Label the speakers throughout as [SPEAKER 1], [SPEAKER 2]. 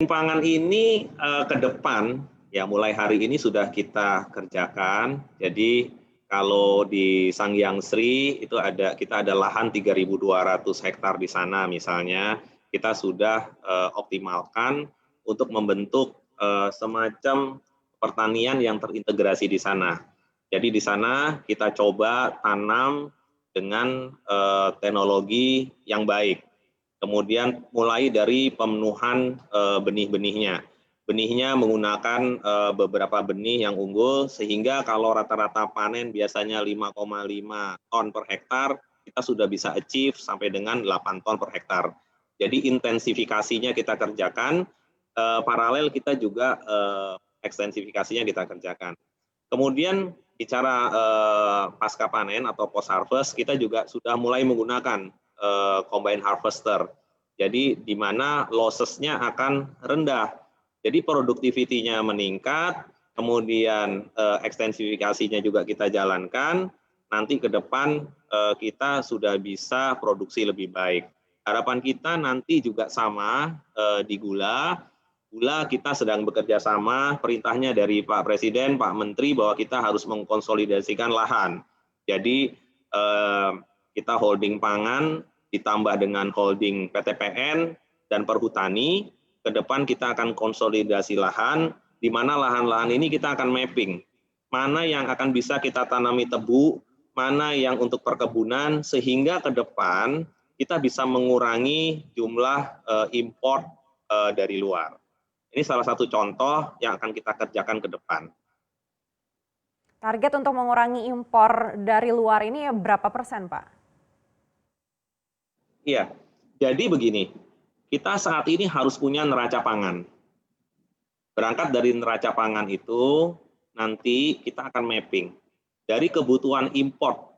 [SPEAKER 1] Pangan ini ke depan ya mulai hari ini sudah kita kerjakan. Jadi kalau di Sangyang Sri itu kita ada lahan 3.200 hektar di sana misalnya, kita sudah optimalkan untuk membentuk semacam pertanian yang terintegrasi di sana. Jadi di sana kita coba tanam dengan teknologi yang baik. Kemudian mulai dari pemenuhan benih-benihnya. Benihnya menggunakan beberapa benih yang unggul, sehingga kalau rata-rata panen biasanya 5,5 ton per hektar, kita sudah bisa achieve sampai dengan 8 ton per hektar. Jadi intensifikasinya kita kerjakan, paralel kita juga ekstensifikasinya kita kerjakan. Kemudian bicara pasca panen atau post harvest, kita juga sudah mulai menggunakan combine harvester. Jadi di mana losses-nya akan rendah. Jadi produktivitinya meningkat, kemudian ekstensifikasinya juga kita jalankan, nanti ke depan kita sudah bisa produksi lebih baik. Harapan kita nanti juga sama di gula. Gula kita sedang bekerja sama, perintahnya dari Pak Presiden, Pak Menteri bahwa kita harus mengkonsolidasikan lahan. Jadi kita holding pangan ditambah dengan holding PTPN dan Perhutani, ke depan kita akan konsolidasi lahan, di mana lahan-lahan ini kita akan mapping. Mana yang akan bisa kita tanami tebu, mana yang untuk perkebunan, sehingga ke depan kita bisa mengurangi jumlah import dari luar. Ini salah satu contoh yang akan kita kerjakan ke depan.
[SPEAKER 2] Target untuk mengurangi impor dari luar ini berapa persen, Pak?
[SPEAKER 1] Iya, jadi begini, kita saat ini harus punya neraca pangan. Berangkat dari neraca pangan itu, nanti kita akan mapping dari kebutuhan import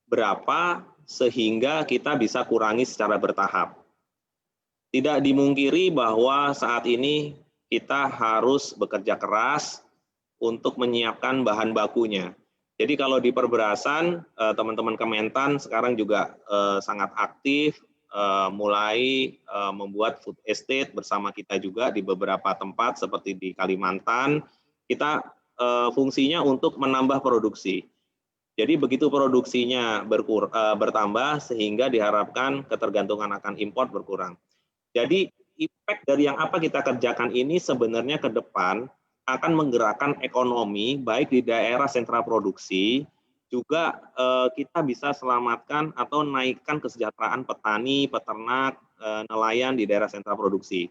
[SPEAKER 1] berapa sehingga kita bisa kurangi secara bertahap. Tidak dimungkiri bahwa saat ini kita harus bekerja keras untuk menyiapkan bahan bakunya. Jadi kalau di perberasan, teman-teman Kementan sekarang juga sangat aktif, mulai membuat food estate bersama kita juga di beberapa tempat seperti di Kalimantan. Kita fungsinya untuk menambah produksi. Jadi begitu produksinya bertambah sehingga diharapkan ketergantungan akan impor berkurang. Jadi impact dari yang apa kita kerjakan ini sebenarnya ke depan akan menggerakkan ekonomi baik di daerah sentra produksi, juga kita bisa selamatkan atau naikkan kesejahteraan petani, peternak, nelayan di daerah sentra produksi.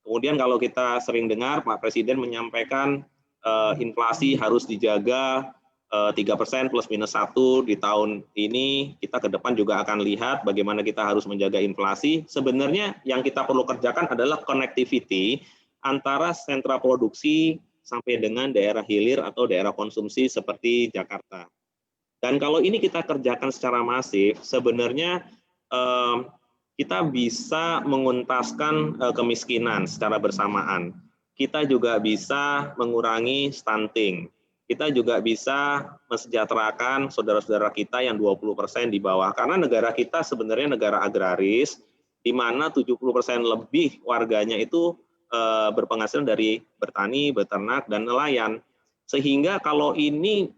[SPEAKER 1] Kemudian kalau kita sering dengar Pak Presiden menyampaikan inflasi harus dijaga 3% plus minus 1 di tahun ini, kita ke depan juga akan lihat bagaimana kita harus menjaga inflasi. Sebenarnya yang kita perlu kerjakan adalah connectivity antara sentra produksi sampai dengan daerah hilir atau daerah konsumsi seperti Jakarta. Dan kalau ini kita kerjakan secara masif, sebenarnya kita bisa menguntaskan kemiskinan secara bersamaan. Kita juga bisa mengurangi stunting. Kita juga bisa mesejahterakan saudara-saudara kita yang 20% di bawah. Karena negara kita sebenarnya negara agraris, di mana 70% lebih warganya itu berpenghasilan dari bertani, beternak, dan nelayan. Sehingga kalau ini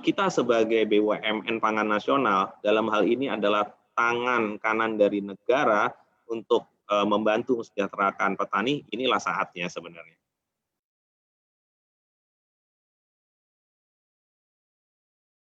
[SPEAKER 1] kita sebagai BUMN Pangan Nasional, dalam hal ini adalah tangan kanan dari negara untuk membantu mesejahterakan petani, inilah saatnya sebenarnya.